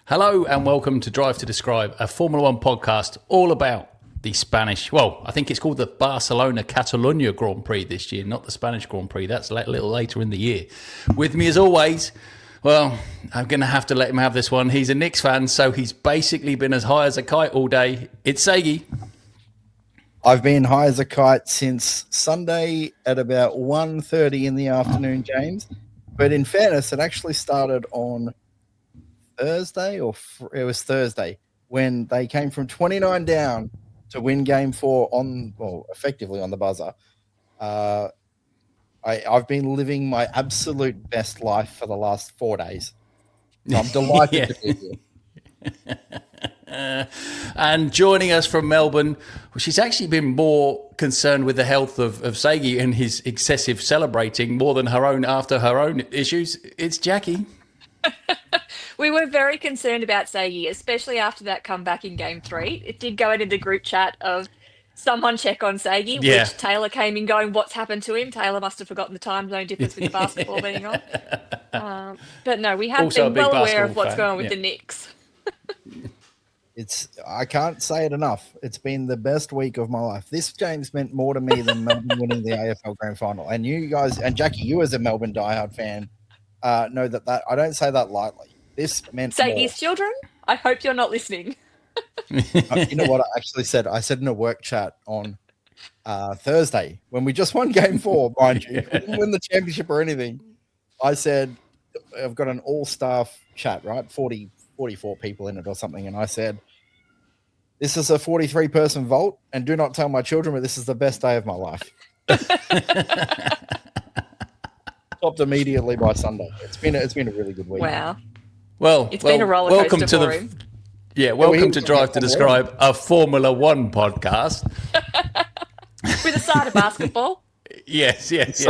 Hello and welcome to Drive to Describe, a Formula One podcast all about the Spanish, well, I think it's called the Barcelona Catalunya Grand Prix this year, not the Spanish Grand Prix. That's a little later in the year. With me as always, well, I'm going to have to let him have this one. He's a Knicks fan, so he's basically been as high as a kite all day. It's Seigi. I've been high as a kite since Sunday at about 1:30 in the afternoon, James. But in fairness, it actually started on Thursday, it was Thursday, when they came from 29 down to win Game 4 effectively on the buzzer. I've been living my absolute best life for the last 4 days. So I'm delighted to be here. And joining us from Melbourne, she's actually been more concerned with the health of Seigi and his excessive celebrating more than after her own issues. It's Jackie. We were very concerned about Seigi, especially after that comeback in Game 3. It did go into the group chat of someone check on Seigi, which Taylor came in going, what's happened to him? Taylor must have forgotten the time zone difference with the basketball being on. But no, we have also been well aware of what's going on with the Knicks. I can't say it enough. It's been the best week of my life. This, James, meant more to me than Melbourne winning the AFL Grand Final. And you guys, and Jackie, you as a Melbourne diehard fan, know that I don't say that lightly. This meant Seigi's children, I hope you're not listening. You know what I actually said? I said in a work chat on Thursday, when we just won Game 4, mind you, we didn't win the championship or anything. I said, I've got an all-staff chat, right? 44 people in it or something. And I said, this is a 43-person vote, and do not tell my children, but this is the best day of my life. Stopped immediately by Sunday. It's been a really good week. Wow. Well, it's been a roller coaster welcome to for him. Welcome to Drive to Describe, a Formula One podcast. With a side of basketball. Yes. As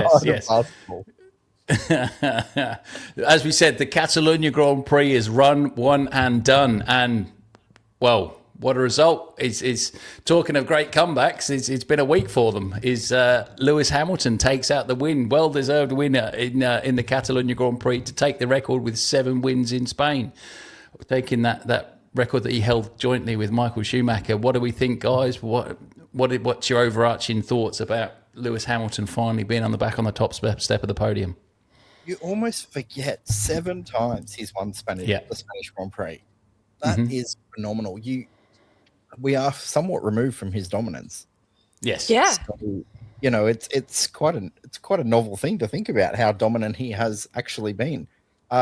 we said, the Catalunya Grand Prix is run, won and done. And, well, what a result. It's talking of great comebacks, it's been a week for them. Lewis Hamilton takes out the win, well-deserved winner in the Catalunya Grand Prix to take the record with 7 wins in Spain. Taking that record that he held jointly with Michael Schumacher. What do we think, guys? What's your overarching thoughts about Lewis Hamilton finally being on the top step of the podium? You almost forget 7 times he's won the Spanish Grand Prix. That is phenomenal. We are somewhat removed from his dominance. Yes. Yeah. So, it's quite a novel thing to think about how dominant he has actually been.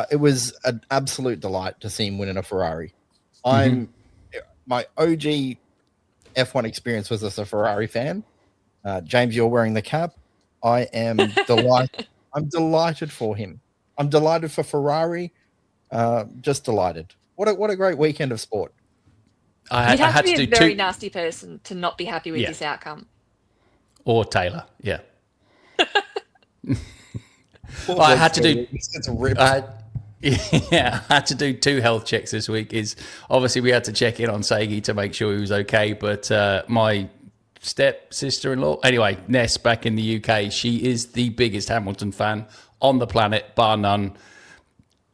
It was an absolute delight to see him win in a Ferrari. My OG F1 experience was as a Ferrari fan. James, you're wearing the cap. I am delighted. I'm delighted for him. I'm delighted for Ferrari. Just delighted. What a great weekend of sport. You'd have to be a very nasty person to not be happy with this outcome. Or Taylor, yeah. I had to do. I had to do 2 health checks this week. Obviously we had to check in on Seigi to make sure he was okay, but my step-sister-in-law, anyway, Ness back in the UK, she is the biggest Hamilton fan on the planet, bar none.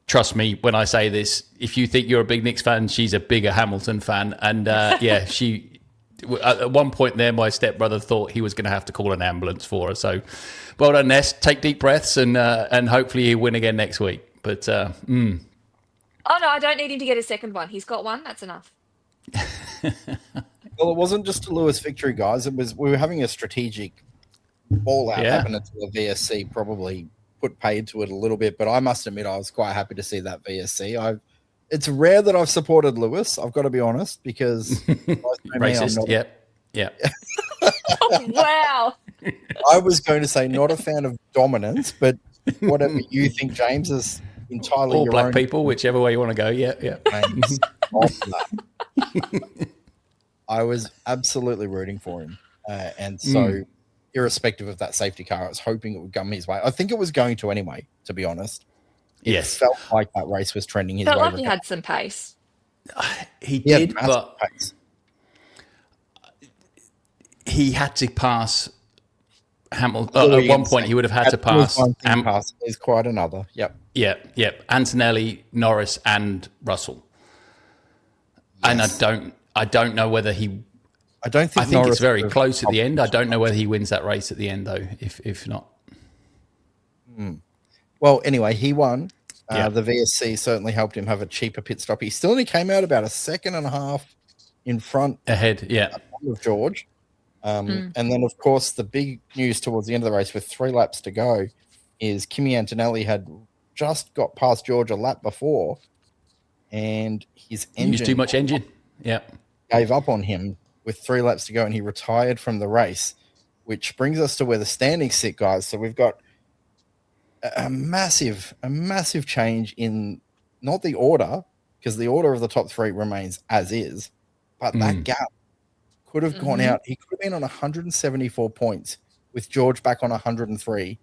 Trust me when I say this, if you think you're a big Knicks fan, she's a bigger Hamilton fan. And she, at one point there, my stepbrother thought he was going to have to call an ambulance for her. So well done, Ness. Take deep breaths and hopefully he'll win again next week. But Oh no, I don't need him to get a second one. He's got one. That's enough. Well, it wasn't just a Lewis victory, guys. We were having a strategic ball out happening to the VSC, probably put paid to it a little bit, but I must admit I was quite happy to see that VSC. It's rare that I've supported Lewis, I've got to be honest, because racist. Yeah. Oh, wow. I was going to say not a fan of dominance, but whatever you think, James, is entirely or your black own people, whichever way you want to go. Yeah. I was absolutely rooting for him, and so irrespective of that safety car, I was hoping it would come his way. I think it was going to anyway, to be honest. It felt like that race was trending his way. Felt like he had some pace. He did, but pace. He had to pass Hamilton. At one point, he would have had to pass. Pass is quite another. Yep. Antonelli, Norris, and Russell. And I don't know whether he. I don't think. I think it's very close at the end. I don't know whether he wins that race at the end, though. If not. Well, anyway, he won. The VSC certainly helped him have a cheaper pit stop. He still only came out about a second and a half in front ahead, of George. And then, of course, the big news towards the end of the race with 3 laps to go is Kimi Antonelli had just got past George a lap before, and his engine used too much engine. Gave up on him with 3 laps to go, and he retired from the race, which brings us to where the standings sit, guys. So we've got a massive change in not the order, because the order of the top 3 remains as is, but that gap could have gone out. He could have been on 174 points with George back on 103,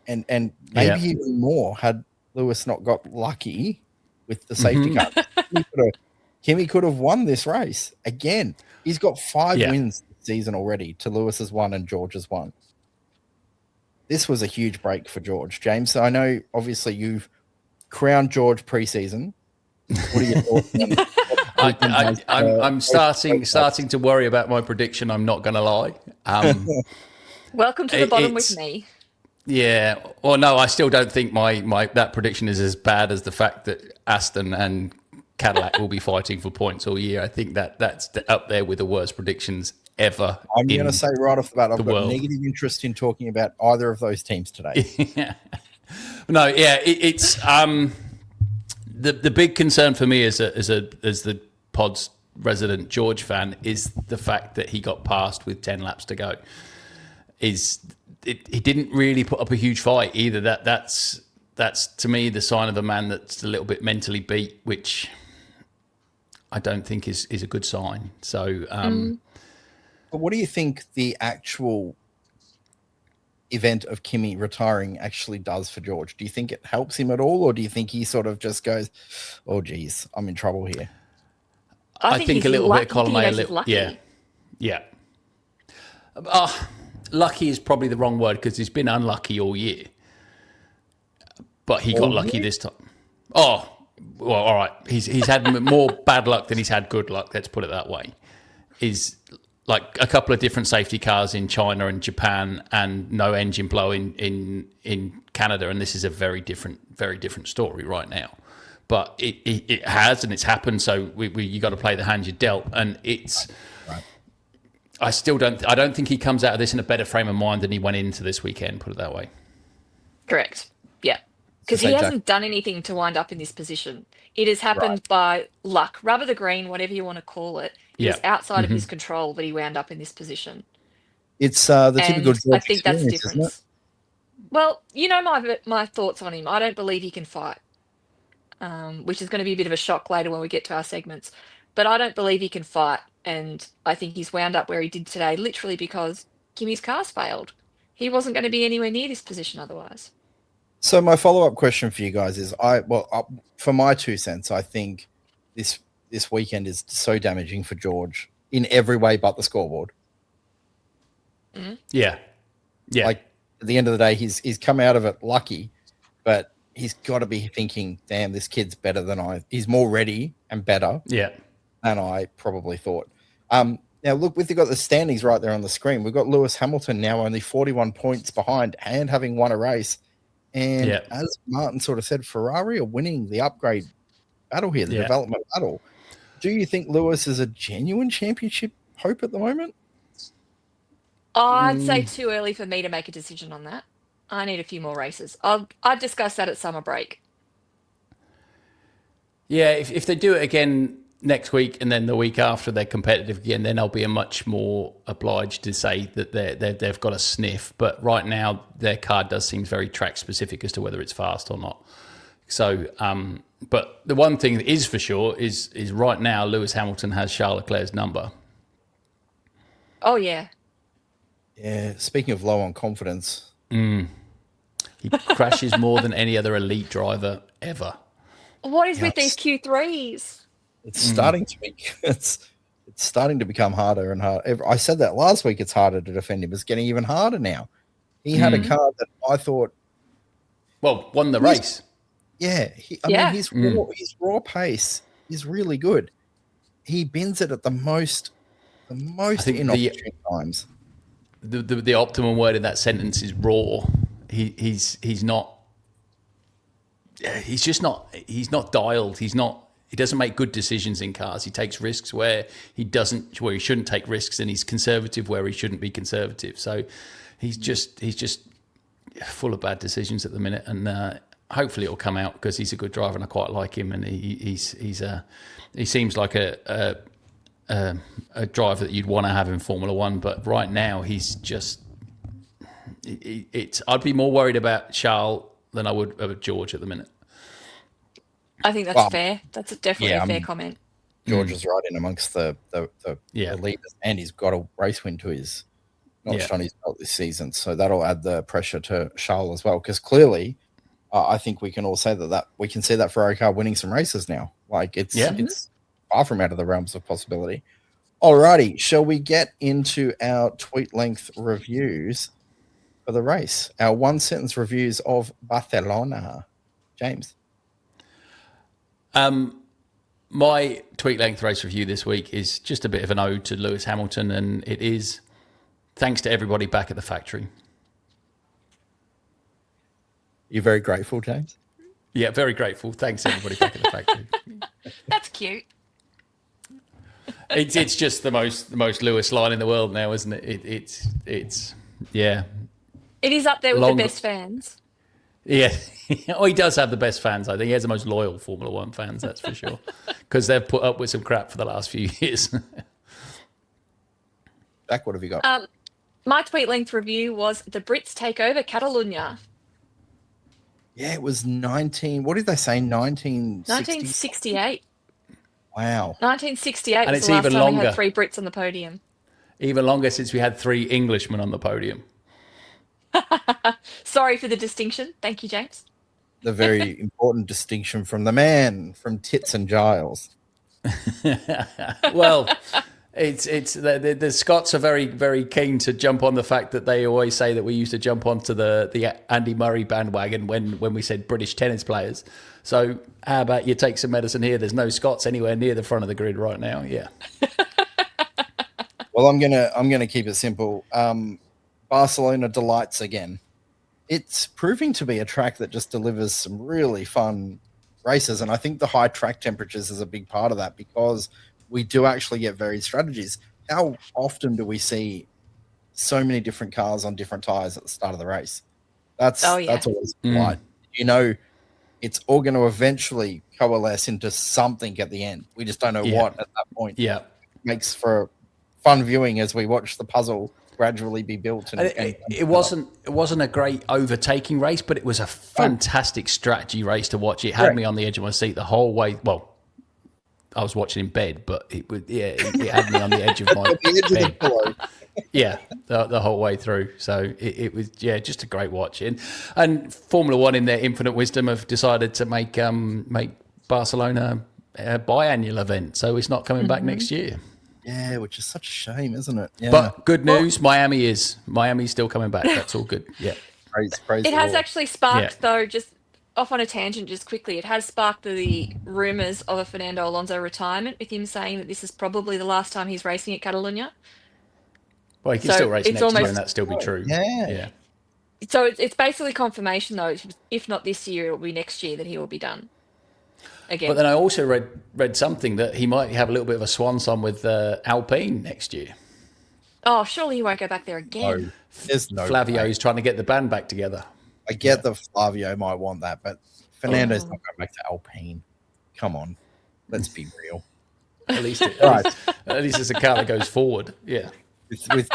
and maybe even more had Lewis not got lucky with the safety car. Kimi could have won this race again. He's got 5 wins this season already to Lewis's 1 and George's 1. This was a huge break for George. James, I know obviously you've crowned George preseason. What are your thoughts? I'm starting to worry about my prediction. I'm not going to lie. Welcome to the bottom with me. Yeah. Well, no, I still don't think my that prediction is as bad as the fact that Aston and Cadillac will be fighting for points all year. I think that's up there with the worst predictions ever. I'm going to say right off the bat, I've got negative interest in talking about either of those teams today. It's the big concern for me as the pod's resident George fan is the fact that he got past with 10 laps to go. He didn't really put up a huge fight either. That's to me the sign of a man that's a little bit mentally beat, which I don't think is a good sign. So, but what do you think the actual event of Kimi retiring actually does for George? Do you think it helps him at all, or do you think he sort of just goes, "Oh, geez, I'm in trouble here"? I think a little lucky. bit of column A, yeah. Lucky is probably the wrong word because he's been unlucky all year, but he got lucky this time. Oh, well, all right. He's had more bad luck than he's had good luck. Let's put it that way. Is like a couple of different safety cars in China and Japan, and no engine blow in Canada, and this is a very different story right now. But it has, and it's happened. So you got to play the hand you're dealt, and it's. Right. I don't think he comes out of this in a better frame of mind than he went into this weekend. Put it that way. Correct. Yeah, because he hasn't done anything to wind up in this position. It has happened by luck, rubber the green, whatever you want to call it. It's outside of his control that he wound up in this position. It's the typical George I think that's the difference. Well, you know my thoughts on him. I don't believe he can fight, which is going to be a bit of a shock later when we get to our segments. But I don't believe he can fight, and I think he's wound up where he did today literally because Kimi's car's failed. He wasn't going to be anywhere near this position otherwise. So my follow-up question for you guys is, for my 2 cents, I think this weekend is so damaging for George in every way but the scoreboard. Mm-hmm. Yeah. Like at the end of the day, he's come out of it lucky, but he's got to be thinking, damn, this kid's better than he's more ready and better than I probably thought. Now, look, we've got the standings right there on the screen. We've got Lewis Hamilton now only 41 points behind and having won a race. And as Martin sort of said, Ferrari are winning the upgrade battle here, the development battle. Do you think Lewis is a genuine championship hope at the moment? I'd say too early for me to make a decision on that. I need a few more races. I'd discuss that at summer break. Yeah, if they do it again next week and then the week after they're competitive again, then I'll be much more obliged to say that they've got a sniff. But right now, their car does seem very track specific as to whether it's fast or not. So, but the one thing that is for sure is right now Lewis Hamilton has Charles Leclerc's number. Oh yeah. Yeah. Speaking of low on confidence, he crashes more than any other elite driver ever. What is with these Q3s? It's starting to be. It's starting to become harder and harder. I said that last week. It's harder to defend him. It's getting even harder now. He had a car that I thought, won the race. Yeah, I mean, his raw pace is really good. he bins it at the most I think inopportune times. The optimum word in that sentence is raw. He's not dialed. He doesn't make good decisions in cars. He takes risks where he shouldn't take risks, and he's conservative where he shouldn't be conservative. So he's just full of bad decisions at the minute, and hopefully it'll come out because he's a good driver and I quite like him, and he seems like a driver that you'd want to have in Formula One. But right now he's just I'd be more worried about Charles than I would about George at the minute. I think that's fair. That's definitely a fair comment. George is right in amongst the leaders, and he's got a race win to his notched on his belt this season, so that'll add the pressure to Charles as well. Because clearly, I think we can all say that we can see that Ferrari car winning some races now. Like it's far from out of the realms of possibility. Alrighty, shall we get into our tweet length reviews for the race? Our 1-sentence reviews of Barcelona. James. My tweet length race review this week is just a bit of an ode to Lewis Hamilton, and it is thanks to everybody back at the factory. You're very grateful, James? Yeah, very grateful. Thanks everybody back at the factory. That's cute. It's just the most Lewis line in the world now, isn't it? It's yeah. It is up there with the best fans. Yeah. Oh, he does have the best fans. I think he has the most loyal Formula One fans, that's for sure. Because they've put up with some crap for the last few years. Jack, what have you got? My tweet length review was the Brits take over Catalonia. Yeah, it was 1968. Wow. 1968 and was it's the last even time longer. we had 3 Brits on the podium. Even longer since we had 3 Englishmen on the podium. Sorry for the distinction. Thank you, James. The very important distinction from the man from Tits and Giles. Well, it's the Scots are very, very keen to jump on the fact that they always say that we used to jump onto the Andy Murray bandwagon when we said British tennis players. So how about you take some medicine here? There's no Scots anywhere near the front of the grid right now. Yeah. Well, I'm gonna keep it simple. Barcelona delights again. It's proving to be a track that just delivers some really fun races, and I think the high track temperatures is a big part of that because we do actually get varied strategies. How often do we see so many different cars on different tires at the start of the race? That's always light. You know, it's all going to eventually coalesce into something at the end. We just don't know what at that point. Yeah, it makes for fun viewing as we watch the puzzle gradually be built. And it wasn't a great overtaking race, but it was a fantastic strategy race to watch. It had me on the edge of my seat the whole way. Well, I was watching in bed, but it had me on the edge of my bed. Yeah, the whole way through. So it was just a great watch. And Formula One, in their infinite wisdom, have decided to make Barcelona a biannual event. So it's not coming back next year. Yeah, which is such a shame, isn't it? Yeah. But good news, Miami's still coming back. That's all good. Yeah. Praise it has actually sparked, though, just off on a tangent just quickly, it has sparked the rumours of a Fernando Alonso retirement, with him saying that this is probably the last time he's racing at Catalonia. Well, he can still race next year and that still be true. Yeah. So it's basically confirmation, though, if not this year, it will be next year that he will be done. Again. But then I also read something that he might have a little bit of a swan song with Alpine next year. Oh, surely he won't go back there again. No, there's no Flavio's trying to get the band back together. I get that Flavio might want that, but Fernando's not going back to Alpine. Come on, let's be real. At least it's a car that goes forward. Yeah. With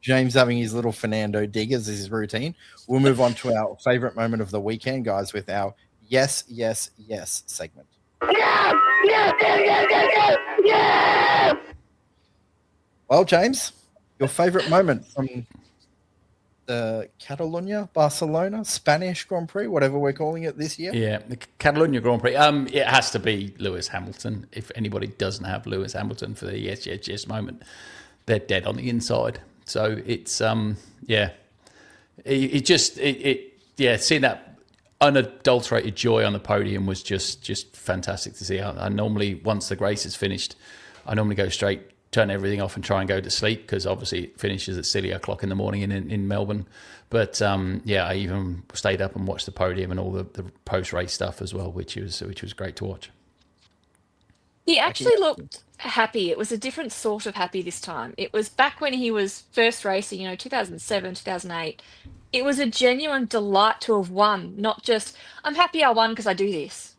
James having his little Fernando dig as his routine, we'll move on to our favourite moment of the weekend, guys, with our Yes, Yes, Yes segment. Yes! Yes, yes, yes, yes, yes, yes! Well, James, your favourite moment from the Catalonia, Barcelona, Spanish Grand Prix, whatever we're calling it this year? Yeah, the Catalonia Grand Prix. It has to be Lewis Hamilton. If anybody doesn't have Lewis Hamilton for the Yes, Yes, Yes moment, they're dead on the inside. So it's, seeing that unadulterated joy on the podium was just fantastic to see. I normally, once the race is finished, I normally go straight, turn everything off and try and go to sleep because obviously it finishes at silly o'clock in the morning in Melbourne. But I even stayed up and watched the podium and all the post-race stuff as well, which was great to watch. He actually looked happy. It was a different sort of happy this time. It was back when he was first racing, 2007, 2008. It was a genuine delight to have won, not just, I'm happy I won because I do this.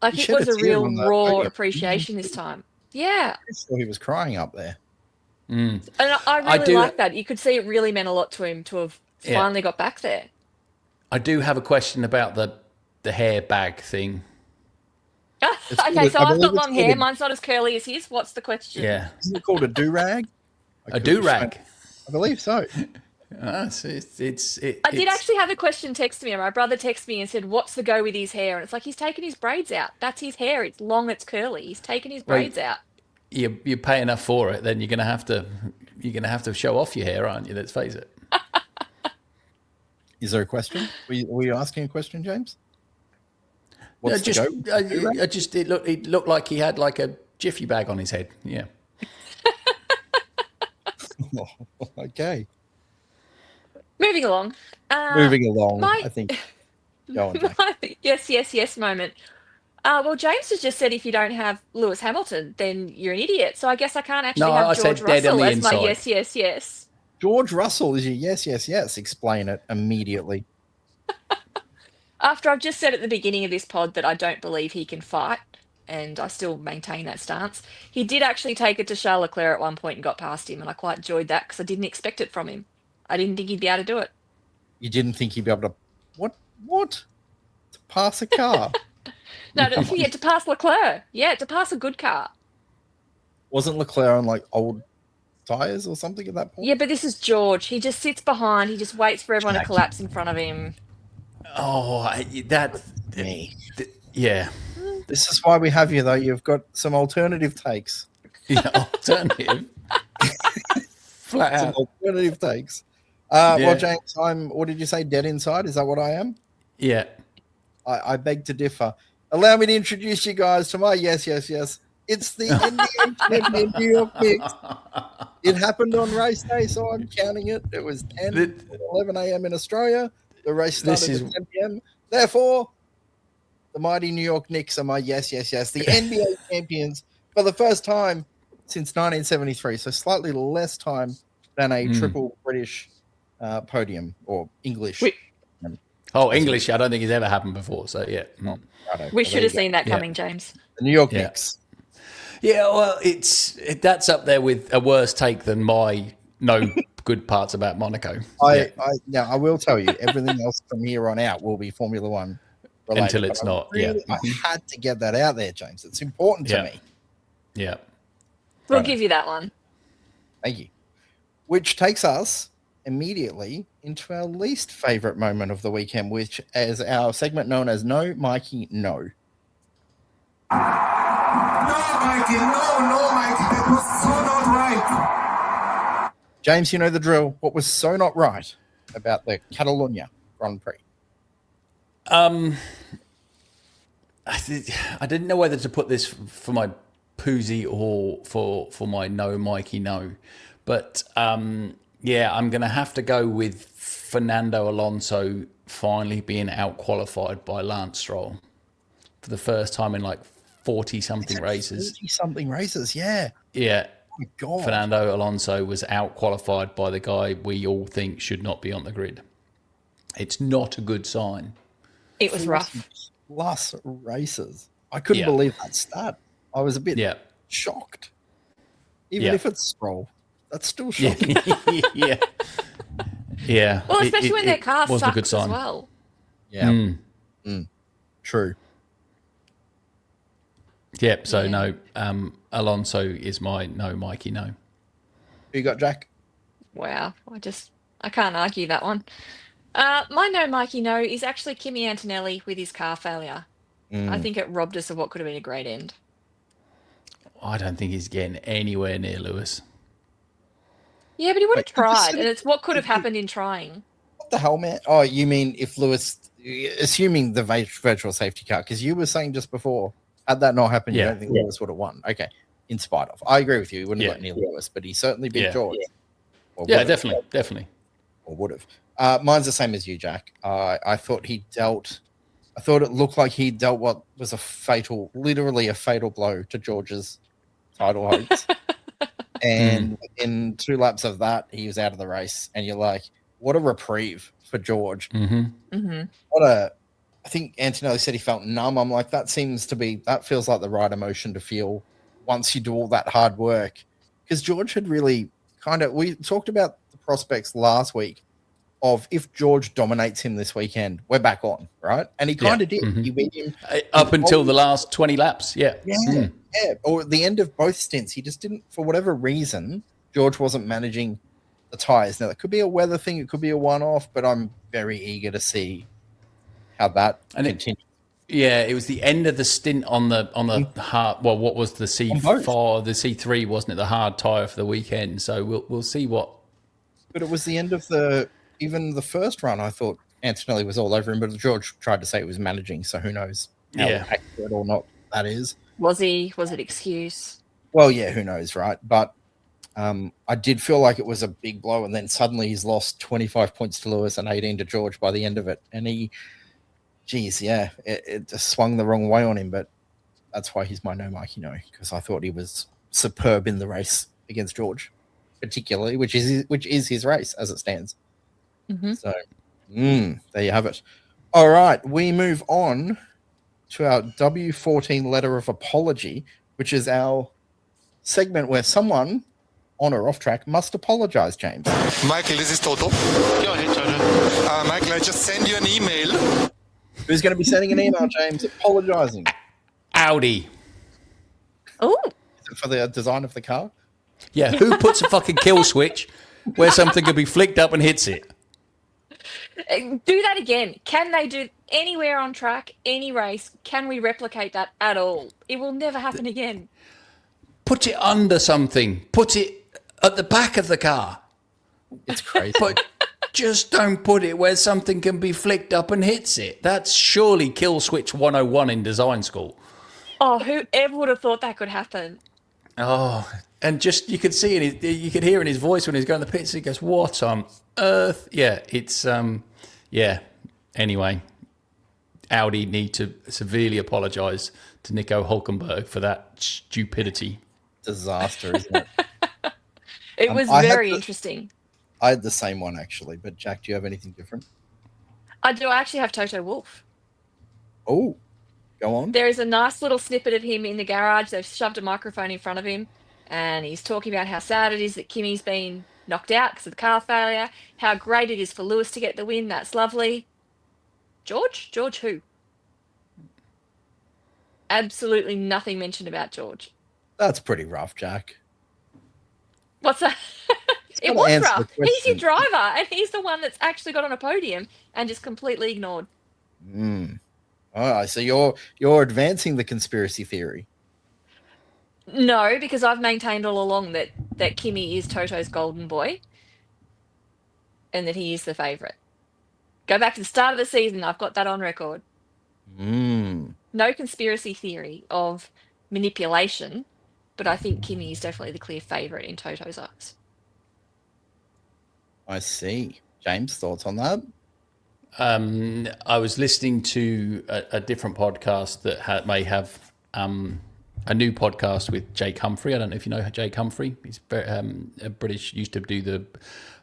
Like, it was a real raw appreciation this time. Yeah. I saw he was crying up there. And I really like that. You could see it really meant a lot to him to have finally got back there. I do have a question about the hair bag thing. Okay, so I've got long hair. Mine's not as curly as his. What's the question? Yeah. Isn't it called a do-rag? A do-rag? I believe so. I did actually have a question text me. My brother texted me and said, what's the go with his hair? And it's like, he's taken his braids out. That's his hair. It's long, it's curly. He's taken his braids out. You pay enough for it, then you're gonna have to show off your hair, aren't you? Let's face it. Is there a question? Were you asking a question, James? It looked like he had like a jiffy bag on his head. Yeah. Okay. Moving along. I think. Go on, Jack. Yes moment. Well, James has just said if you don't have Lewis Hamilton, then you're an idiot. So I guess I can't actually have George Russell as my yes. George Russell is your yes. Explain it immediately. After I've just said at the beginning of this pod that I don't believe he can fight, and I still maintain that stance, he did actually take it to Charles Leclerc at one point and got past him, and I quite enjoyed that because I didn't expect it from him. I didn't think he'd be able to do it. You didn't think he'd be able to... What? To pass a car? No, to pass Leclerc. Yeah, to pass a good car. Wasn't Leclerc on, like, old tyres or something at that point? Yeah, but this is George. He just sits behind. He just waits for everyone to collapse in front of him. Oh, yeah. This is why we have you, though. You've got some alternative takes. Yeah, alternative. Flat out. Some alternative takes. Well, James, what did you say, dead inside? Is that what I am? Yeah. I beg to differ. Allow me to introduce you guys to my yes. It's the NBA champion New York Knicks. It happened on race day, so I'm counting it. It was 11 a.m. in Australia. The race started at 10 p.m. Therefore, the mighty New York Knicks are my yes. The NBA champions for the first time since 1973, so slightly less time than a triple British podium or English. English, I don't think it's ever happened before, so yeah. We should have seen that coming, James. The New York Knicks. Yeah, well, that's up there with a worse take than my no good parts about Monaco. Now I will tell you, everything else from here on out will be Formula One related, until it's not. I had to get that out there, James. It's important to me. Yeah, we'll give you that one. Thank you. Which takes us immediately into our least favorite moment of the weekend, which is our segment known as No Mikey No. No, Mikey, no, Mikey, that was so not right. James, you know the drill. What was so not right about the Catalonia Grand Prix? I didn't know whether to put this for my Poozy or for my No Mikey No, but I'm going to have to go with Fernando Alonso finally being out-qualified by Lance Stroll for the first time in like 40-something races. 40-something races, yeah. Yeah. Oh my God. Fernando Alonso was out-qualified by the guy we all think should not be on the grid. It's not a good sign. It was rough. Plus races. I couldn't believe that stat. I was a bit shocked. Even if it's Stroll. That's still shocking. Yeah. Well, especially when their car sucks as well. Yeah. True. Yep. So no, Alonso is my No Mikey No. Who you got, Jack? Wow. I can't argue that one. My No Mikey No is actually Kimi Antonelli with his car failure. I think it robbed us of what could have been a great end. I don't think he's getting anywhere near Lewis. Yeah, but he would have tried, and it's what could have happened in trying. What the hell, man? Oh, you mean if Lewis, assuming the virtual safety car, because you were saying just before, had that not happened, you don't think Lewis would have won. Okay. in spite of. I agree with you. He wouldn't let Neil Lewis, but he certainly beat George. Or Yeah, would've. definitely. Or would have. Mine's the same as you, Jack. I thought I thought it looked like he dealt what was literally a fatal blow to George's title hopes. And in 2 laps of that, he was out of the race. And you're like, what a reprieve for George. I think Antonelli said he felt numb. I'm like, that feels like the right emotion to feel once you do all that hard work. Because George had really we talked about the prospects last week of if George dominates him this weekend, we're back on, right? And he kind of did. He beat him up until the last 20 laps. Yeah. Or at the end of both stints, he just didn't, for whatever reason, George wasn't managing the tyres. Now, it could be a weather thing, it could be a one-off, but I'm very eager to see how that continues. It was the end of the stint on the hard. Well, what was the C4? The C3 wasn't it the hard tyre for the weekend? So we'll see what. But it was the end of even the first run. I thought Antonelli was all over him, but George tried to say he was managing. So who knows how accurate or not that is? Was it excuse? Well, yeah, who knows, right? But I did feel like it was a big blow, and then suddenly he's lost 25 points to Lewis and 18 to George by the end of it, and it just swung the wrong way on him. But that's why he's my no Mikey no, because I thought he was superb in the race against George, particularly, which is his race as it stands. So there you have it. All right, we move on to our W14 letter of apology, which is our segment where someone on or off track must apologize, James. Michael, this is Toto. Go ahead, Toto. Michael, I just sent you an email. Who's going to be sending an email, James, apologizing? Audi. Oh. Is it for the design of the car? Yeah, who puts a fucking kill switch where something could be flicked up and hits it? Do that again. Can they do anywhere on track, any race? Can we replicate that at all? It will never happen again. Put it under something. Put it at the back of the car. It's crazy. But just don't put it where something can be flicked up and hits it. That's surely kill switch 101 in design school. Oh, whoever would have thought that could happen? Oh, and just you could see you could hear in his voice when he's going to the pits. He goes, "What on earth?" Yeah, it's Anyway, Audi need to severely apologise to Nico Hülkenberg for that stupidity. Disaster, isn't it? It was very interesting. I had the same one actually, but Jack, do you have anything different? I do. I actually have Toto Wolff. Oh, go on. There is a nice little snippet of him in the garage. They've shoved a microphone in front of him, and he's talking about how sad it is that Kimi's been knocked out because of the car failure, how great it is for Lewis to get the win. That's lovely. George who? Absolutely nothing mentioned about George. That's pretty rough, Jack. What's that? It was rough. He's your driver, and he's the one that's actually got on a podium and just completely ignored. Oh, so you're advancing the conspiracy theory. No, because I've maintained all along that Kimi is Toto's golden boy and that he is the favourite. Go back to the start of the season. I've got that on record. No conspiracy theory of manipulation, but I think Kimi is definitely the clear favourite in Toto's eyes. I see. James, thoughts on that? I was listening to a different podcast that may have a new podcast with Jake Humphrey. I don't know if you know Jake Humphrey. He's a British, used to do the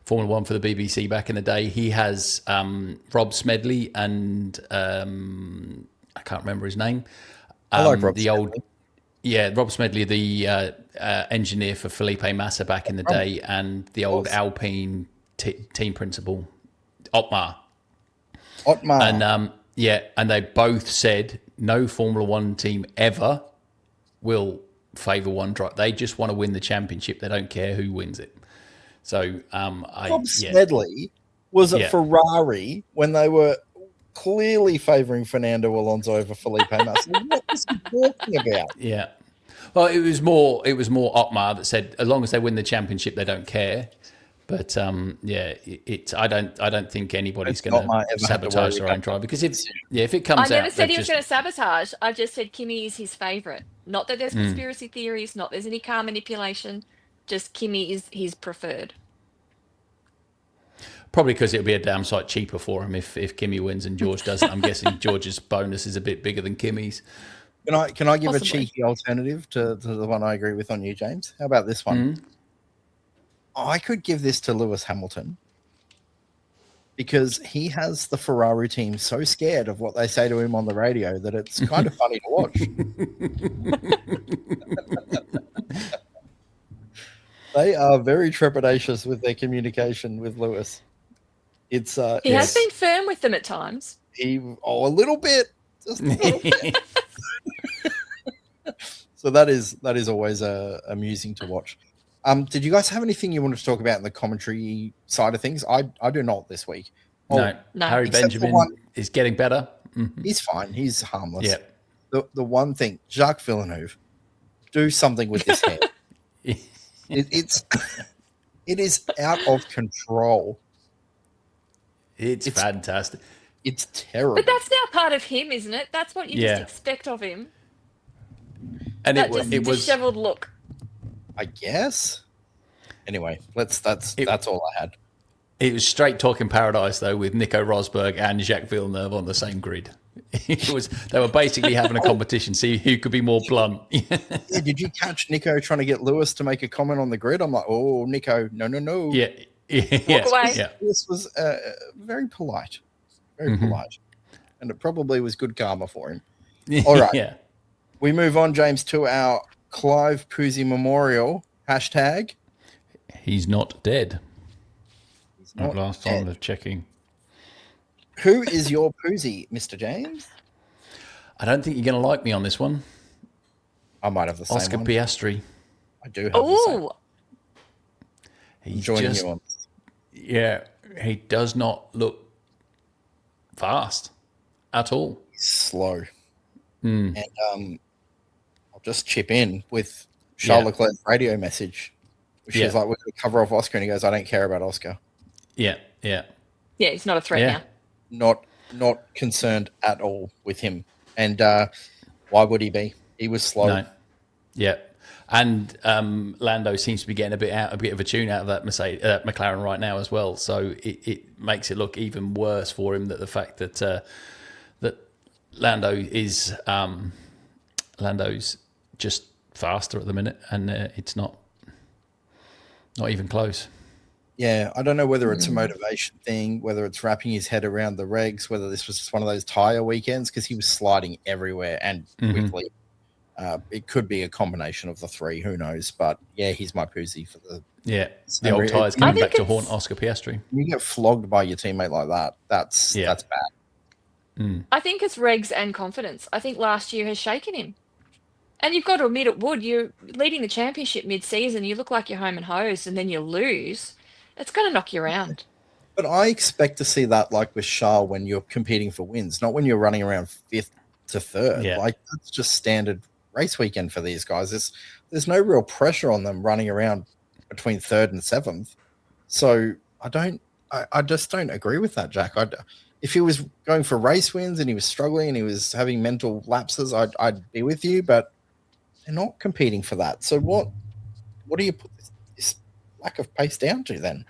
Formula One for the BBC back in the day. He has Rob Smedley and I can't remember his name. I like Rob Smedley. Rob Smedley, the engineer for Felipe Massa back in the day, and the old Alpine team principal, Otmar. And and they both said no Formula One team ever will favour one driver. They just want to win the championship. They don't care who wins it. So Rob Smedley was at Ferrari when they were clearly favouring Fernando Alonso over Felipe Massa. What was he talking about? Yeah. Well, it was more Otmar that said as long as they win the championship, they don't care. But I don't think anybody's It's going not to ever had to sabotage worry their own about driver, because if it I comes never out, said he was going to sabotage. I just said Kimi is his favourite. Not that there's conspiracy theories, not there's any car manipulation. Just Kimi is his preferred. probably because it'll be a damn sight cheaper for him if Kimi wins and George doesn't. I'm guessing George's bonus is a bit bigger than Kimi's. Can I give Possibly. a cheeky alternative to the one I agree with on you, James? How about this one? I could give this to Lewis Hamilton because he has the Ferrari team so scared of what they say to him on the radio that it's kind of funny to watch. They are very trepidatious with their communication with Lewis. It's He has been firm with them at times. a little bit, just a little bit. So that is always amusing to watch. Did you guys have anything you wanted to talk about in the commentary side of things? I do not this week. No. Harry Benjamin is getting better. He's fine. He's harmless. Yeah. The one thing, Jacques Villeneuve, do something with this hair. It is out of control. It's fantastic. It's terrible. But that's now part of him, isn't it? That's what you just expect of him. And That it was disheveled look. I guess. Anyway, that's all I had. It was straight talking paradise though, with Nico Rosberg and Jacques Villeneuve on the same grid. They were basically having a competition, see who could be more blunt. Yeah, did you catch Nico trying to get Lewis to make a comment on the grid? I'm like, oh, Nico, no. Yeah. Walk away. Yeah. This was very polite, polite, and it probably was good karma for him. All right, Yeah. we move on, James, to our Clive Puzzi Memorial hashtag. He's not dead. He's not Last dead. time of checking. Who is your Puzzi, Mr. James? I don't think you're going to like me on this one. I might have the same Oscar one. Piastri. I do have the same. Oh, He's Joining you on this. Yeah, he does not look fast at all. He's slow. And I'll just chip in with Charles Leclerc's radio message. She's like, we're going to cover off Oscar. And he goes, I don't care about Oscar. Yeah. he's not a threat now. Not concerned at all with him. And why would he be? He was slow. No. Yeah. And Lando seems to be getting a bit of a tune out of that McLaren right now as well. So it makes it look even worse for him, that the fact that that Lando's just faster at the minute, and it's not even close. Yeah, I don't know whether it's a motivation thing, whether it's wrapping his head around the regs, whether this was just one of those tire weekends, because he was sliding everywhere and quickly. It could be a combination of the three. Who knows? But yeah, he's my Puzzi for the old tires coming back to haunt Oscar Piastri. You get flogged by your teammate like that. That's bad. I think it's regs and confidence. I think last year has shaken him. And you've got to admit it would. You're leading the championship mid-season. You look like you're home and hosed, and then you lose. It's going to knock you around. But I expect to see that, like with Charles, when you're competing for wins, not when you're running around 5th to 3rd. Yeah. Like, that's just standard race weekend for these guys. There's no real pressure on them running around between 3rd and 7th. So I just don't agree with that, Jack. If he was going for race wins and he was struggling and he was having mental lapses, I'd be with you, but they're not competing for that. So what do you put this lack of pace down to then?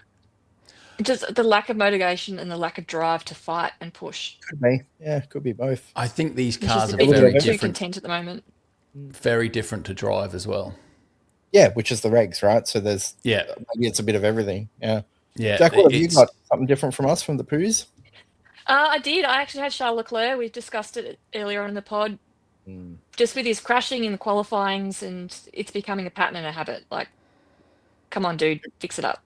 Just the lack of motivation and the lack of drive to fight and push. Could be. Yeah, could be both. I think these He's cars just are a bit very too different. content at the moment. Very different to drive as well. Yeah, which is the regs, right? So there's Yeah. maybe it's a bit of everything. Yeah. Yeah. Jack, what have you got? Something different from us from the Poos? I did. I actually had Charles Leclerc. We've discussed it earlier in the pod. Just with his crashing in the qualifyings, and it's becoming a pattern and a habit. Like, come on, dude, fix it up.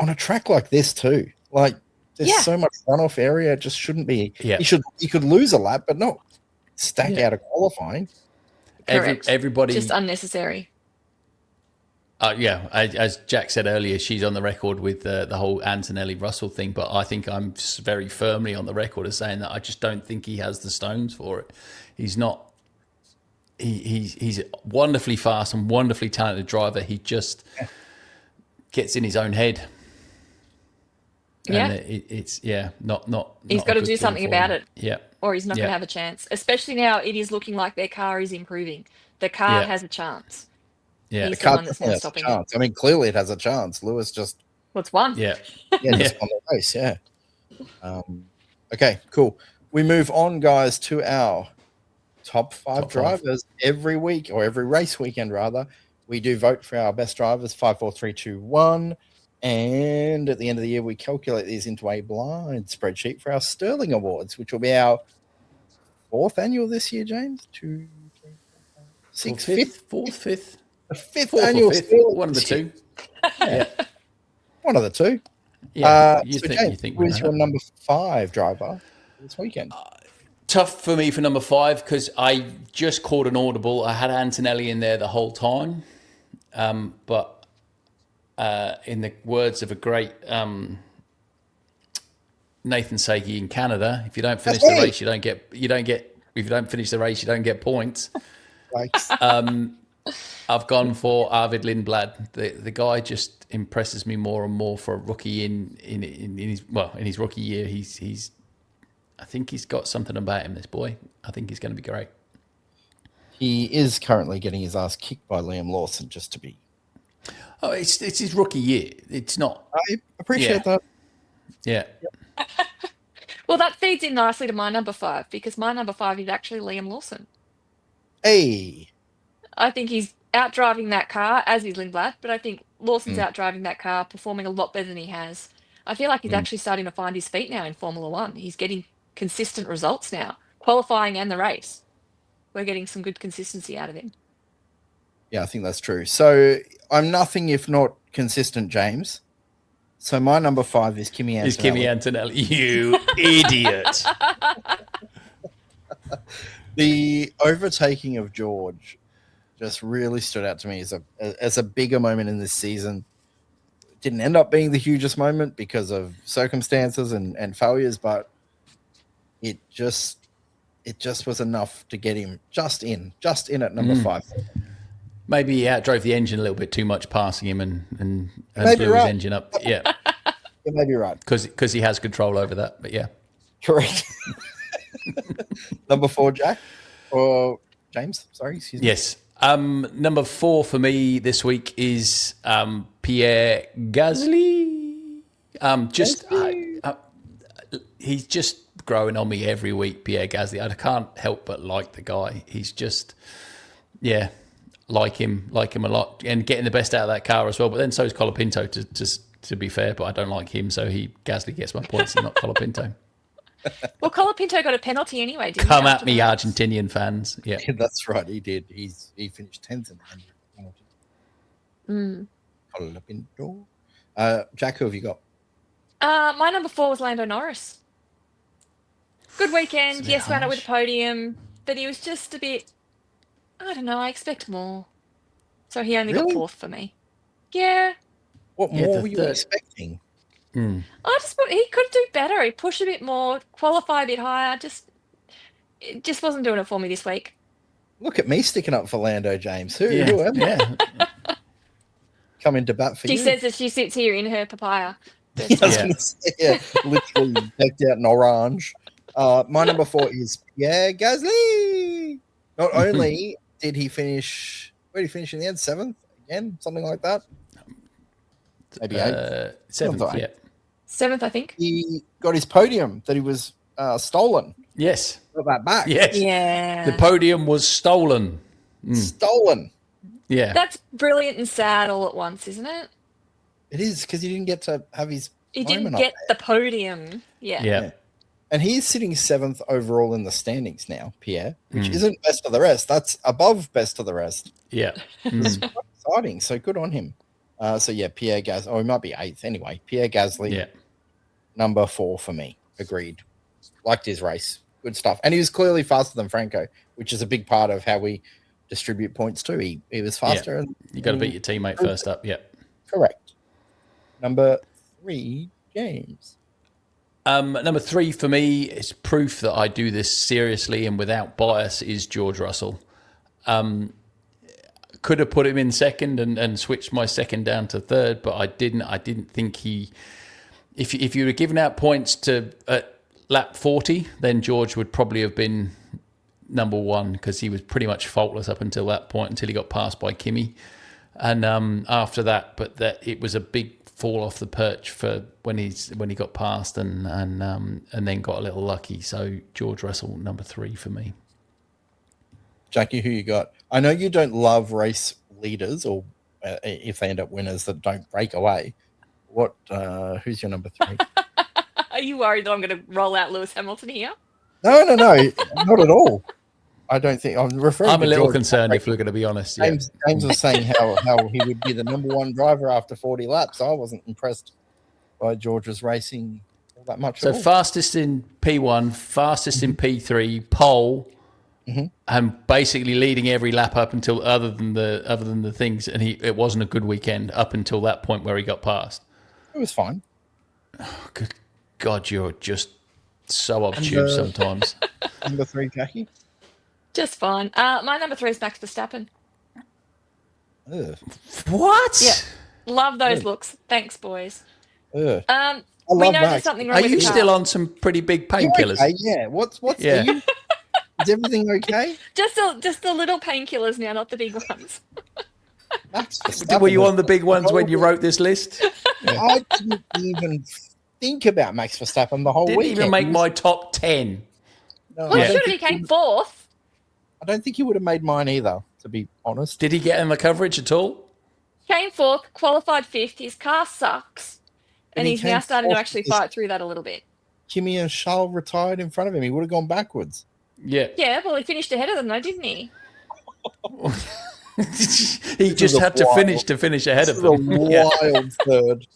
On a track like this too. Like, there's Yeah. so much runoff area. It just shouldn't be. Yeah. You could lose a lap, but not stack out of qualifying. Correct. Everybody. Just unnecessary. As Jack said earlier, she's on the record with the whole Antonelli Russell thing, but I think I'm very firmly on the record as saying that I just don't think he has the stones for it. He's not. He's a wonderfully fast and wonderfully talented driver. He just gets in his own head. Yeah. And it's not. He's not got a to good do thing something for about him. it. Yeah. Or he's not going to Yeah. have a chance. Especially now, it is looking like their car is improving. The car Yeah. has a chance. Yeah. He's The the car one that's now definitely has a stopping it. chance. I mean, clearly it has a chance. Lewis just What's one? Yeah. just won the race. Yeah. Okay, cool. We move on, guys, to our top five Top five. drivers every week, or every race weekend, rather. We do vote for our best drivers 5, 4, 3, 2, 1. And at the end of the year, we calculate these into a blind spreadsheet for our Sterling Awards, which will be our 4th annual this year, James. 2, 3, 4, 5, 6, fifth. The 5th Fourth annual or fifth. Sterling One of the this year. two. Yeah. One of the two. Yeah. So you James, think who we is know your that? number 5 driver this weekend? Tough for me for number 5 because I just caught an audible. I had Antonelli in there the whole time, but in the words of a great Nathan Sagi in Canada, if you don't finish the race, you don't get. If you don't finish the race, you don't get points. Thanks. I've gone for Arvid Lindblad. The guy just impresses me more and more for a rookie in his rookie year. I think he's got something about him, this boy. I think he's going to be great. He is currently getting his ass kicked by Liam Lawson, just to be. Oh, it's his rookie year. It's not. I appreciate that. Yeah. Well, that feeds in nicely to my number 5 because my number 5 is actually Liam Lawson. Hey. I think he's out driving that car, as is Lindblad, but I think Lawson's out driving that car, performing a lot better than he has. I feel like he's actually starting to find his feet now in Formula One. He's getting consistent results now, qualifying and the race. We're getting some good consistency out of him. Yeah, I think that's true. So I'm nothing if not consistent, James. So my number 5 is Kimi Antonelli. Is Kimi Antonelli. You idiot. The overtaking of George just really stood out to me as a bigger moment in this season. It didn't end up being the hugest moment because of circumstances and failures, but it just was enough to get him just in at number 5. Maybe he outdrove the engine a little bit too much, passing him and Maybe blew right. his engine up. Yeah, You may be right. because he has control over that. But yeah, Correct. Number 4, Jack? Or James? Sorry, excuse me. yes. Number 4 for me this week is Pierre Gasly. He's just growing on me every week, Pierre Gasly. I can't help but like the guy. He's just, like him a lot, and getting the best out of that car as well. But then so is Colapinto, to be fair. But I don't like him, so Gasly gets my points and not Colapinto. Well, Colapinto got a penalty anyway, didn't Come he? at me, Argentinian fans. Yeah. That's right. He did. He finished 10th in the penalty. Jack, who have you got? My number 4 was Lando Norris. Good weekend. Yes, ran it with a podium, but he was just a bit, I don't know, I expect more. So he only got Really? 4th for me. Yeah. What more were you expecting? I just thought he could do better. He pushed a bit more, qualify a bit higher. It just wasn't doing it for me this week. Look at me sticking up for Lando, James. Who am I? Yeah. Come into bat for She you. says that she sits here in her papaya. I was gonna say, literally decked out in orange. My number 4 is Pierre Gasly. Not only did he finish, where did he finish in the end? 7th again, something like that. Maybe 8th. 7th, yeah. 7th, I think. He got his podium that he was stolen. Yes. Got that back. Yes. Yeah. The podium was stolen. Stolen. Yeah. That's brilliant and sad all at once, isn't it? It is, because he didn't get to have his He didn't moment up get there. the podium. Yeah. Yeah. And he's sitting 7th overall in the standings now, Pierre, which isn't best of the rest. That's above best of the rest. Yeah. It's quite exciting. So good on him. Pierre Gasly. Oh, he might be 8th anyway. Pierre Gasly, Yeah. number 4 for me. Agreed. Liked his race. Good stuff. And he was clearly faster than Franco, which is a big part of how we distribute points too. He was faster. Yeah. You got to beat your teammate first up. Yeah. Correct. Number 3, James. Number 3 for me is proof that I do this seriously and without bias is George Russell. Could have put him in second and switched my second down to third, but I didn't. I didn't think he if you were giving out points to lap 40, then George would probably have been number one because he was pretty much faultless up until that point, until he got passed by Kimi. And after that, but that it was a big fall off the perch for when he got passed and then got a little lucky. So George Russell, number 3 for me. Jackie, who you got? I know you don't love race leaders, or if they end up winners that don't break away. What? Who's your number 3? Are you worried that I'm going to roll out Lewis Hamilton here? No, not at all. I don't think I'm referring. I'm to a little George concerned if we're going to be honest. James was saying how he would be the number 1 driver after 40 laps. I wasn't impressed by George's racing all that much. So fastest in P1, fastest in P3, pole, and basically leading every lap up until other than the things. And it wasn't a good weekend up until that point where he got passed. It was fine. Oh, good God, you're just so obtuse sometimes. Number 3, Jackie. Just fine. My number 3 is Max Verstappen. Ugh. What? Yeah. Love those looks. Thanks, boys. Ugh. We know Max. there's something wrong Are with you the car. still on some pretty big painkillers? Okay? Yeah. What's Yeah. Is everything okay? Just the little painkillers now, not the big ones. Max Verstappen Were you was on the big ones when you wrote this list? I didn't even think about Max Verstappen the whole Didn't weekend. even make my top 10. No, Well, I he don't should have think became 4th. I don't think he would have made mine either, to be honest. Did he get in the coverage at all? Came 4th, qualified 5th. His car sucks. And he he's came now starting to 4th actually because fight through that a little bit. Kimi and Charles retired in front of him. He would have gone backwards. Yeah. Yeah, well, he finished ahead of them, though, didn't he? He just is a had to wild- finish ahead This of is a them. Yeah. wild third.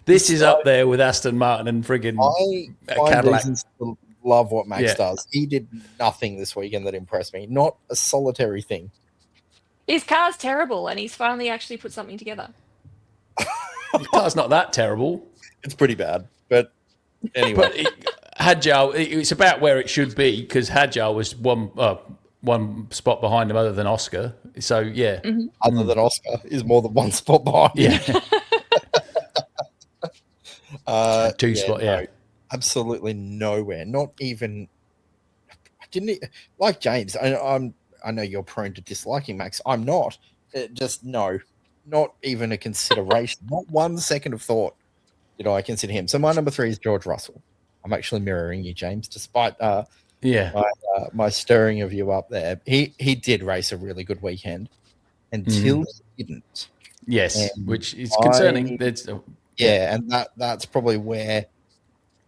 This is up there with Aston Martin and friggin' I find Cadillac. reasons to love what Max Yeah. does. He did nothing this weekend that impressed me. Not a solitary thing. His car's terrible, and he's finally actually put something together. His car's not that terrible. It's pretty bad. But anyway. But Hadjar, it's about where it should be because Hadjar was one spot behind him other than Oscar. So, yeah. Other than Oscar is more than one spot behind. Yeah. Two spot, yeah. No, absolutely nowhere. Not even. I didn't like James. I know you're prone to disliking Max. I'm not. Just no, not even a consideration. Not 1 second of thought did I consider him. So my number 3 is George Russell. I'm actually mirroring you, James, despite my stirring of you up there. He did race a really good weekend until he didn't. Yes, And which is concerning. Yeah, and that's probably where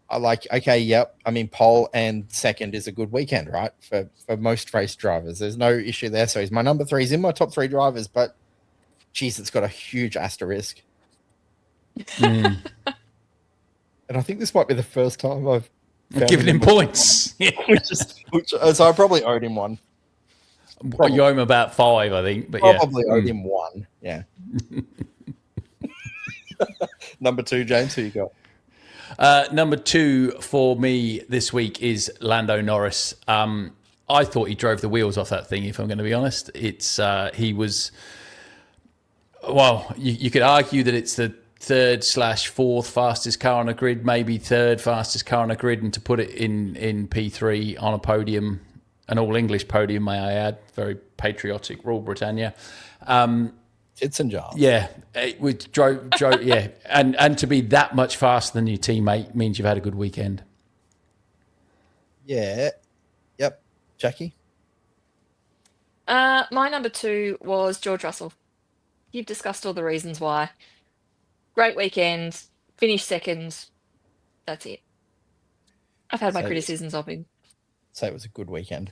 I like, okay, yep. I mean, pole and second is a good weekend, right? For most race drivers. There's no issue there. So he's my number 3. He's in my top 3 drivers, but geez, it's got a huge asterisk. And I think this might be the first time I've given him points. So I probably owed him one. You owe him about 5, I think. But Probably owed him one. Yeah. Number 2, James, who you got? Number 2 for me this week is Lando Norris. I thought he drove the wheels off that thing, if I'm going to be honest. He was, well, you could argue that it's the 3rd/4th fastest car on a grid, maybe 3rd fastest car on a grid, and to put it in P3 on a podium, an all-English podium, may I add, very patriotic, Rule Britannia. Tits and jars. Yeah, we drove, yeah, and to be that much faster than your teammate means you've had a good weekend. Yeah. Yep. Jackie? My number 2 was George Russell. You've discussed all the reasons why. Great weekend, finished second. That's it. I've had my criticisms of him. Say it was a good weekend.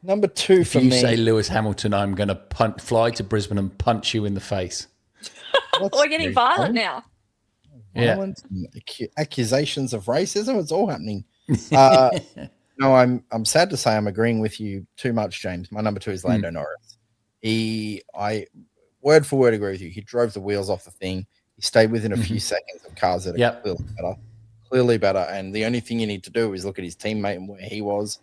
Number 2 If for you me. say Lewis Hamilton, I'm going to fly to Brisbane and punch you in the face. We're getting violent now. Violence, accusations of racism. It's all happening. No, I'm sad to say I'm agreeing with you too much, James. My number 2 is Lando Norris. I word for word agree with you. He drove the wheels off the thing. He stayed within a few seconds of cars that are clearly better. And the only thing you need to do is look at his teammate and where he was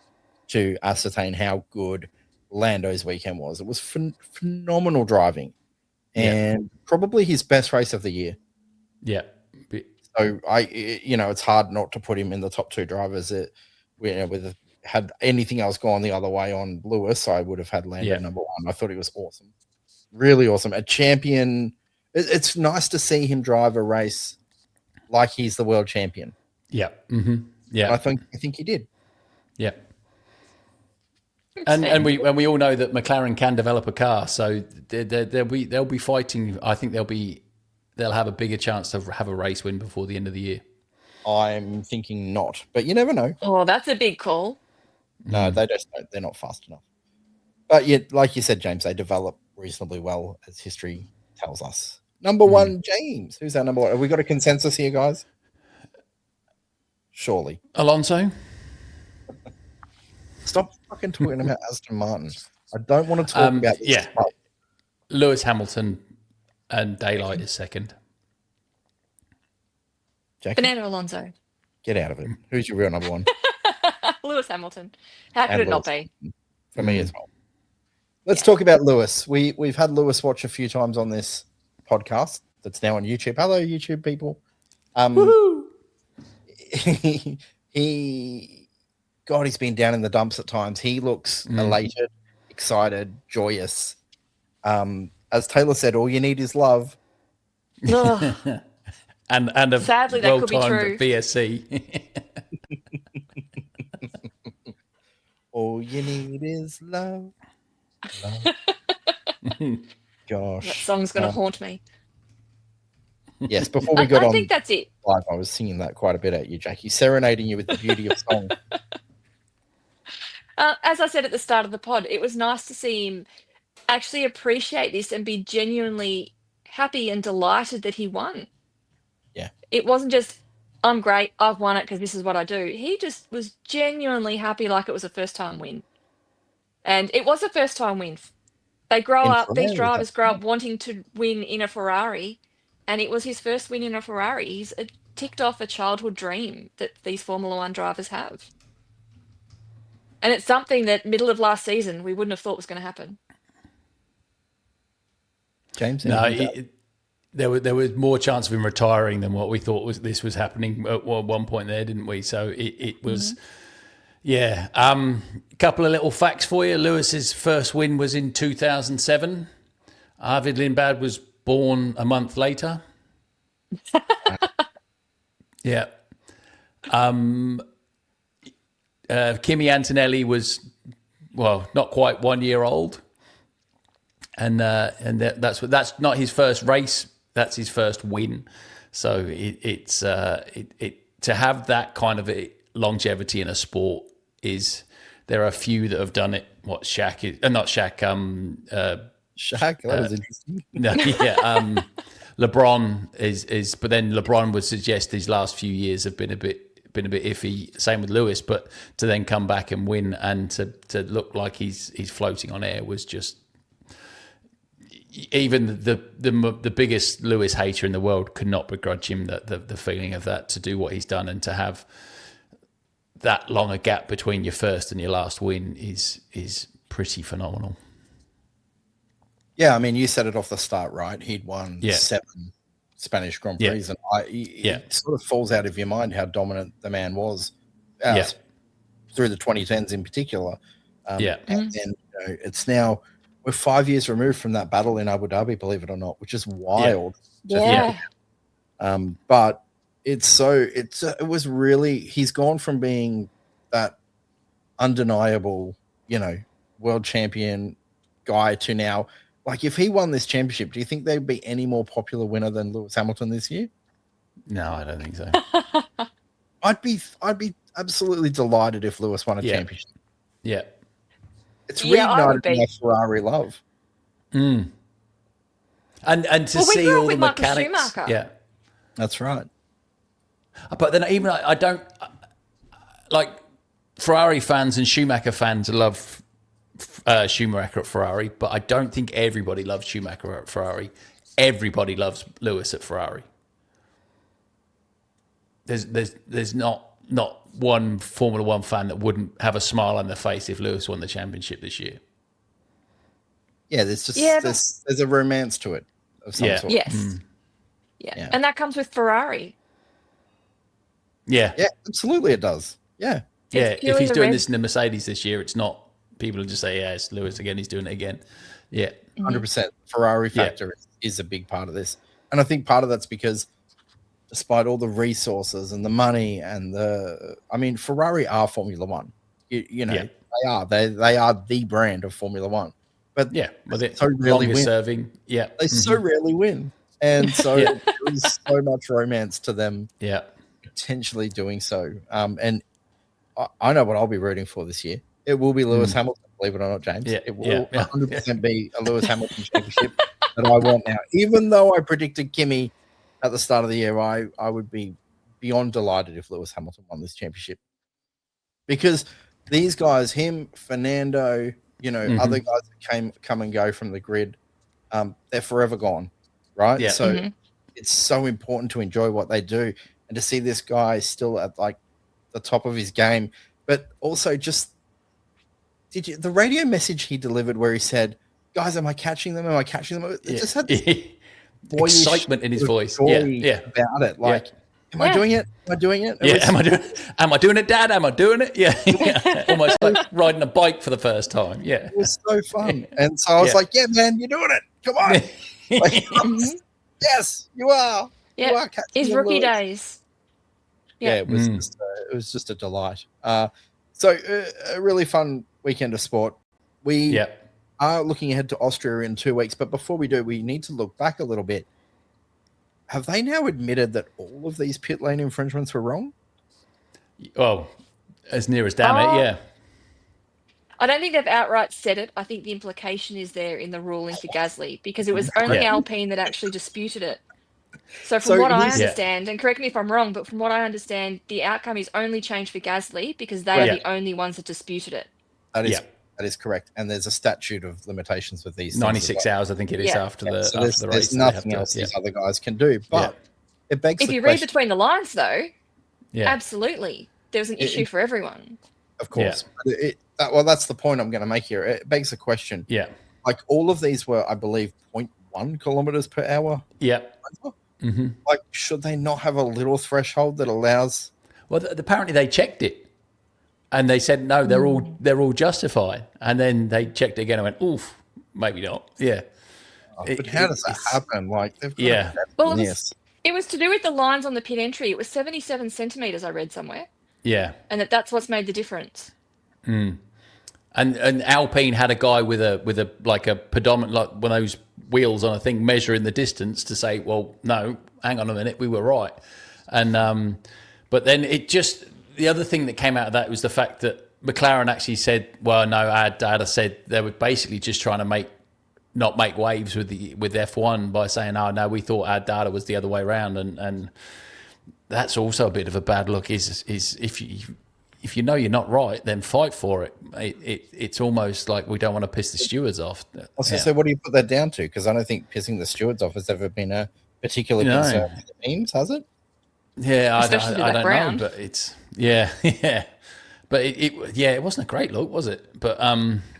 to ascertain how good Lando's weekend was. It was phenomenal driving and probably his best race of the year. Yeah. So it's hard not to put him in the top 2 drivers. Had anything else gone the other way on Lewis, I would have had Lando number 1. I thought he was awesome, really awesome, a champion. It's nice to see him drive a race like he's the world champion. Yeah, yeah. And I think he did. Yeah. And we all know that McLaren can develop a car, so they'll be fighting. I think they'll have a bigger chance to have a race win before the end of the year. I'm thinking not, but you never know. Oh, that's a big call. No, they're not fast enough. But yet, like you said, James, they develop reasonably well, as history tells us. Number 1, James. Who's our number 1? Have we got a consensus here, guys? Surely. Alonso? Stop fucking talking about Aston Martin. I don't want to talk about this. Yeah. Lewis Hamilton and Daylight is second. Jackie? Fernando Alonso. Get out of it. Who's your real number 1? Lewis Hamilton. How could it not be? For me as well. Let's talk about Lewis. We've had Lewis watch a few times on this podcast that's now on YouTube. Hello, YouTube people. He's been down in the dumps at times. He looks elated, excited, joyous. As Taylor said, all you need is love. and a sadly that could be true. VSC. All you need is love. Gosh, that song's going to haunt me. Yes, before we got on, I think that's it. Live, I was singing that quite a bit at you, Jackie, serenading you with the beauty of song. As I said at the start of the pod, it was nice to see him actually appreciate this and be genuinely happy and delighted that he won. Yeah. It wasn't just, I'm great, I've won it because this is what I do. He just was genuinely happy like it was a first-time win. And it was a first-time win. These drivers grow up wanting to win in a Ferrari, and it was his first win in a Ferrari. He's ticked off a childhood dream that these Formula One drivers have. And it's something that middle of last season we wouldn't have thought was going to happen. James? No, there was more chance of him retiring than what we thought was happening at one point there, didn't we? So it was, yeah. Couple of little facts for you. Lewis's first win was in 2007. Arvid Lindblad was born a month later. Yeah. Kimi Antonelli was, not quite 1 year old, and that's not his first race. That's his first win. So it's to have that kind of longevity in a sport there are a few that have done it. What Shaq is, not Shaq. Shaq, that was interesting. No, yeah. LeBron is, but then LeBron would suggest these last few years have been a bit iffy. Same with Lewis, but to then come back and win and to look like he's floating on air was just. Even the biggest Lewis hater in the world could not begrudge him the feeling of that, to do what he's done and to have that long a gap between your first and your last win is pretty phenomenal. Yeah, I mean, you said it off the start, right? He'd won 7 Spanish Grand Prix, and it sort of falls out of your mind how dominant the man was through the 2010s in particular. And then it's now, we're 5 years removed from that battle in Abu Dhabi, believe it or not, which is wild. Yeah. But it was really, he's gone from being that undeniable, world champion guy to now, like, if he won this championship, do you think there'd be any more popular winner than Lewis Hamilton this year? No, I don't think so. I'd be absolutely delighted if Lewis won a championship. Yeah. It's reignited my Ferrari love. And to see all the mechanics. Yeah. That's right. But then even I don't like Ferrari fans and Schumacher fans love Schumacher at Ferrari, but I don't think everybody loves Schumacher at Ferrari. Everybody loves Lewis at Ferrari. There's not one Formula One fan that wouldn't have a smile on their face if Lewis won the championship this year. Yeah, there's just there's a romance to it of some sort. Yes. Yeah. And that comes with Ferrari. Yeah. Yeah, absolutely it does. Yeah. Yeah. It's If purely he's the doing red- this in the Mercedes this year, it's not people will just say, yeah, it's Lewis again. He's doing it again. Yeah. 100%. Ferrari factor is a big part of this. And I think part of that's because despite all the resources and the money and Ferrari are Formula One. They are. They are the brand of Formula One. But yeah, well, they so rarely win. Serving. Yeah. They so rarely win. And so there is so much romance to them potentially doing so. And I know what I'll be rooting for this year. It will be Lewis Hamilton, believe it or not, James. It will 100% be a Lewis Hamilton championship that I want now. Even though I predicted Kimi at the start of the year, I would be beyond delighted if Lewis Hamilton won this championship. Because these guys, him, Fernando, other guys that come and go from the grid, they're forever gone, right? Yeah. So it's so important to enjoy what they do and to see this guy still at like the top of his game. But also just the radio message he delivered where he said, guys, am I catching them? Am I catching them? It just had excitement in his voice. About it. Like, am I doing it? Am I doing it? Am I doing it, Dad? Am I doing it? Yeah. Almost like riding a bike for the first time. Yeah. It was so fun. And so I was like, yeah, man, you're doing it. Come on. Yes, you are. Yeah. You are catching his rookie days. Yeah, it was just a delight. So a really fun weekend of sport. We are looking ahead to Austria in 2 weeks, but before we do, we need to look back a little bit. Have they now admitted that all of these pit lane infringements were wrong? Well, as near as damn it, yeah. I don't think they've outright said it. I think the implication is there in the ruling for Gasly because it was only Alpine that actually disputed it. So from what I understand, and correct me if I'm wrong, but from what I understand, the outcome is only changed for Gasly because they are the only ones that disputed it. That is correct. And there's a statute of limitations with these 96 hours, I think it is, after the race. There's nothing else these other guys can do. But it begs the question. If you read between the lines, though, absolutely, there was an issue for everyone. Of course. Well, that's the point I'm going to make here. It begs the question. Yeah. Like all of these were, I believe, 0.1 kilometers per hour. Yeah. Like, should they not have a little threshold that allows? Well, apparently they checked it, and they said no, they're all justified. And then they checked it again and went, oof, maybe not. Yeah. But how does that happen? Like, they've got well, it was to do with the lines on the pit entry. It was 77 centimeters. I read somewhere. Yeah. And that's what's made the difference. And Alpine had a guy with a like a pedometer, like one of those wheels on a thing, measuring the distance to say, well, no, hang on a minute, we were right. And but then the other thing that came out of that was the fact that McLaren actually said, well, no, our data said they were basically just trying to not make waves with F1 by saying, oh no, we thought our data was the other way around, and that's also a bit of a bad look. Is if you know you're not right, then fight for it. It's almost like we don't want to piss the stewards off. So what do you put that down to? Because I don't think pissing the stewards off has ever been a particular concern for the teams, has it? Yeah, I don't know, but it's But it wasn't a great look, was it? But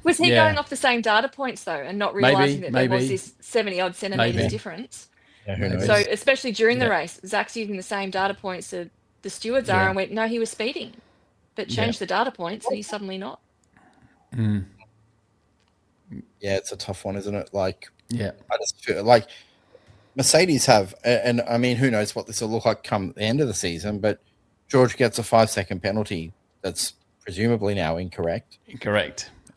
was he going off the same data points though, and not realizing that there was this 70-odd centimeters difference? Yeah, who knows? So especially during the race, Zach's using the same data points that the stewards are, and went, no, he was speeding. But change the data points, and he's suddenly not. Yeah, it's a tough one, isn't it? Like, I just feel like Mercedes have, and I mean, who knows what this will look like come the end of the season, but George gets a 5-second penalty that's presumably now incorrect.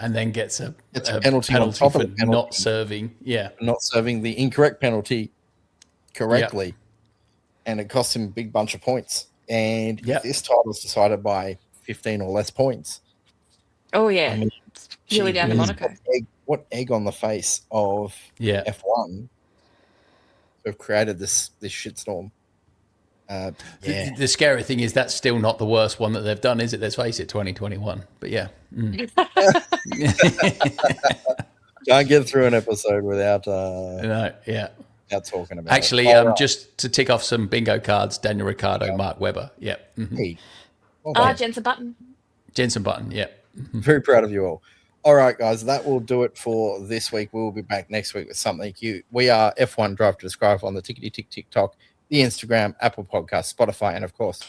And then gets a penalty on top of the penalty, not serving. Yeah. Not serving the incorrect penalty correctly. Yep. And it costs him a big bunch of points. And if this title's decided by 15 or less points. Oh, yeah. I mean, it's really down to Monaco. What egg on the face of F1 have created this shitstorm. The scary thing is that's still not the worst one that they've done, is it? Let's face it, 2021. But Can't get through an episode without without talking about actually it. Just to tick off some bingo cards: Daniel Ricciardo, Mark Webber. Hey, Jensen Button. Very proud of you all. All right, guys, that will do it for this week. We will be back next week with something cute. We are F1 Drive to Describe on the Tickety Tick TikTok, the Instagram, Apple Podcast, Spotify, and of course,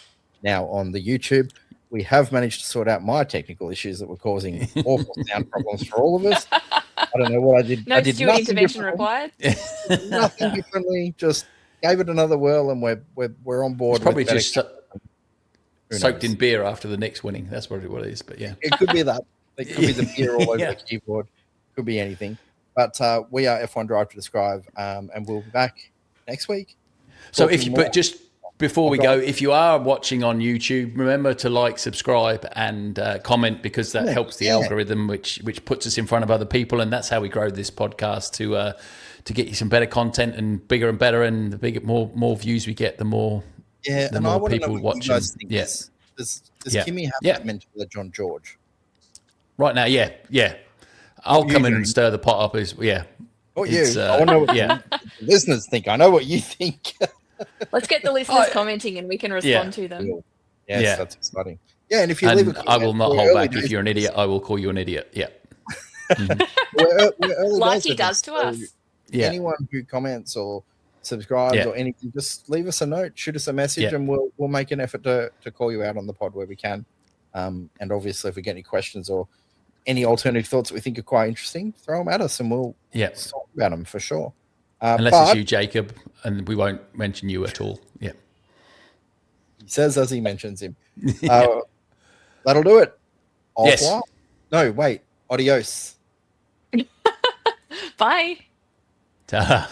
now on the YouTube. We have managed to sort out my technical issues that were causing awful sound problems for all of us. I don't know what I did. No I did steward nothing intervention differently. required. Nothing differently. Just gave it another whirl, and we're on board. It's probably with better just Who soaked knows? in beer after the Knicks winning. That's probably what it is. But yeah, It could be that. It could be the beer all over Yeah. the keyboard. Could be anything. But we are F1 Drive to Describe, and we'll be back next week. So talking more. but just before we go, if you are watching on YouTube, remember to like, subscribe, and comment, because that helps the algorithm, which puts us in front of other people, and that's how we grow this podcast to get you some better content and bigger and better, and the bigger, more views we get, the more Yeah, the and I more want to know people what watching. you guys think. Yeah. Does Yeah. Kimi have Yeah. that mental edge on George? Right now, yeah. I'll What you come in doing? and stir the pot up. What It's, you? I want to know what yeah. the listeners think. I know what you think. Let's get the listeners commenting and we can respond to them. Yes, Yeah. that's exciting. Yeah, and if you leave a And comment, I will not we're hold early back. If days you're an of this. idiot, I will call you an idiot. Yeah. We're early Like days he of does this, to so us. Yeah. Anyone who comments or subscribes Yeah. or anything, just leave us a note, shoot us a message, Yeah. and we'll make an effort to call you out on the pod where we can. And obviously, if we get any questions or any alternative thoughts that we think are quite interesting, throw them at us, and we'll talk about them for sure. Unless but it's you, Jacob, and we won't mention you at all. Yeah. he says as he mentions him. That'll do it. Au Yes. revoir. No, wait. Adios. Bye. Ta.